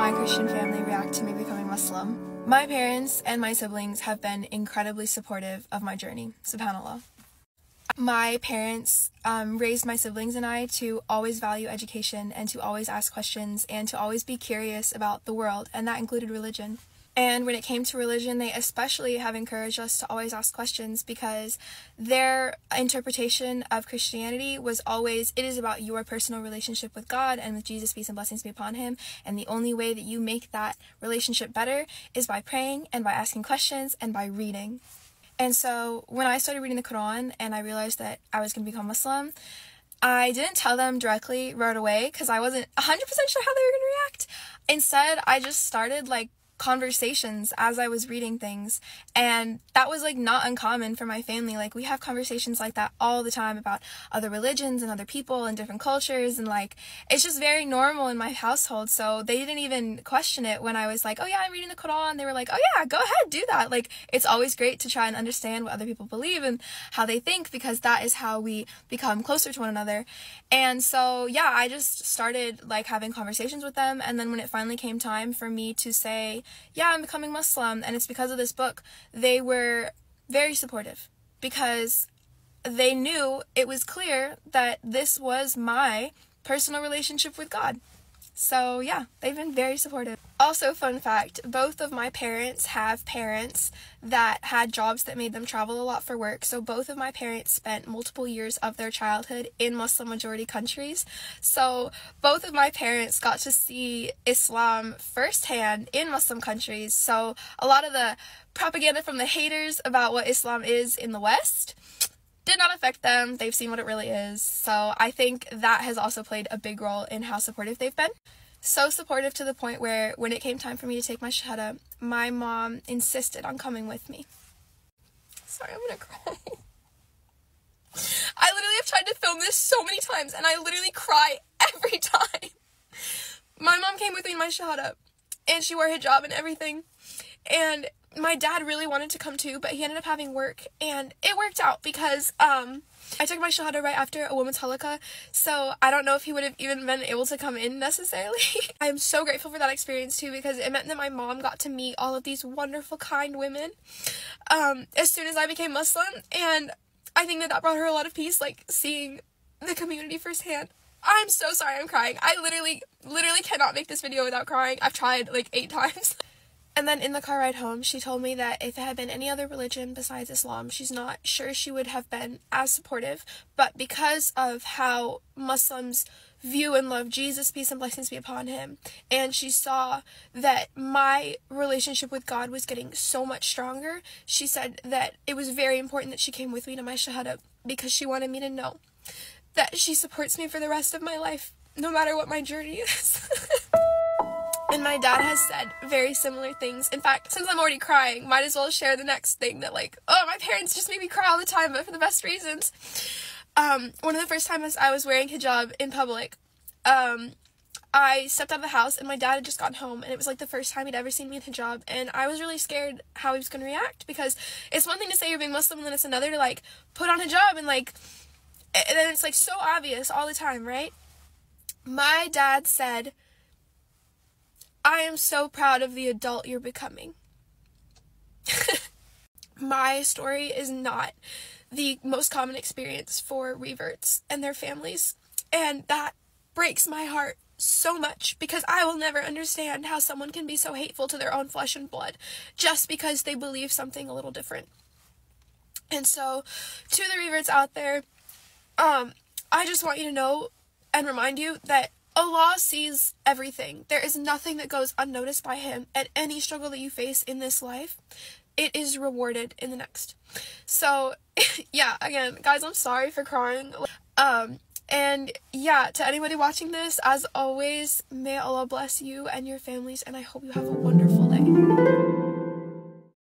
my Christian family react to me becoming Muslim. My parents and my siblings have been incredibly supportive of my journey, subhanAllah. My parents raised my siblings and I to always value education and to always ask questions and to always be curious about the world, and that included religion. And when it came to religion, they especially have encouraged us to always ask questions, because their interpretation of Christianity was always, it is about your personal relationship with God and with Jesus, peace and blessings be upon him, and the only way that you make that relationship better is by praying and by asking questions and by reading. And so when I started reading the Quran and I realized that I was going to become Muslim, I didn't tell them directly right away because I wasn't 100% sure how they were going to react. Instead, I just started conversations as I was reading things, and that was not uncommon for my family. We have conversations like that all the time about other religions and other people and different cultures, and it's just very normal in my household. So they didn't even question it when I was like, oh yeah, I'm reading the Quran. They were like, oh yeah, go ahead, do that. It's always great to try and understand what other people believe and how they think, because that is how we become closer to one another. And so yeah, I just started having conversations with them, and then when it finally came time for me to say, yeah, I'm becoming Muslim, and it's because of this book, they were very supportive, because they knew it was clear that this was my personal relationship with God. So yeah, they've been very supportive. Also, fun fact, both of my parents have parents that had jobs that made them travel a lot for work. So both of my parents spent multiple years of their childhood in Muslim majority countries. So both of my parents got to see Islam firsthand in Muslim countries. So a lot of the propaganda from the haters about what Islam is in the West did not affect them. They've seen what it really is. So I think that has also played a big role in how supportive they've been. So supportive to the point where when it came time for me to take my shahada, my mom insisted on coming with me. Sorry, I'm gonna cry. I literally have tried to film this so many times, and I literally cry every time. My mom came with me in my shahada, and she wore hijab and everything, and my dad really wanted to come too, but he ended up having work, and it worked out because I took my shahada right after a woman's halakha, so I don't know if he would have even been able to come in necessarily. I am so grateful for that experience too, because it meant that my mom got to meet all of these wonderful, kind women as soon as I became Muslim, and I think that brought her a lot of peace, seeing the community firsthand. I'm so sorry I'm crying. I literally cannot make this video without crying. I've tried 8 times. And then in the car ride home, she told me that if it had been any other religion besides Islam, she's not sure she would have been as supportive, but because of how Muslims view and love Jesus, peace and blessings be upon him, and she saw that my relationship with God was getting so much stronger, she said that it was very important that she came with me to my shahada, because she wanted me to know that she supports me for the rest of my life, no matter what my journey is. And my dad has said very similar things. In fact, since I'm already crying, might as well share the next thing that oh, my parents just make me cry all the time, but for the best reasons. One of the first times I was wearing hijab in public, I stepped out of the house and my dad had just gotten home, and it was the first time he'd ever seen me in hijab, and I was really scared how he was going to react, because it's one thing to say you're being Muslim, and then it's another to put on hijab, and then it's so obvious all the time, right? My dad said, I am so proud of the adult you're becoming. My story is not the most common experience for reverts and their families, and that breaks my heart so much, because I will never understand how someone can be so hateful to their own flesh and blood just because they believe something a little different. And so, to the reverts out there, I just want you to know and remind you that Allah sees everything. There is nothing that goes unnoticed by him, and any struggle that you face in this life, it is rewarded in the next. So, yeah, again, guys, I'm sorry for crying. And yeah, to anybody watching this, as always, may Allah bless you and your families, and I hope you have a wonderful day.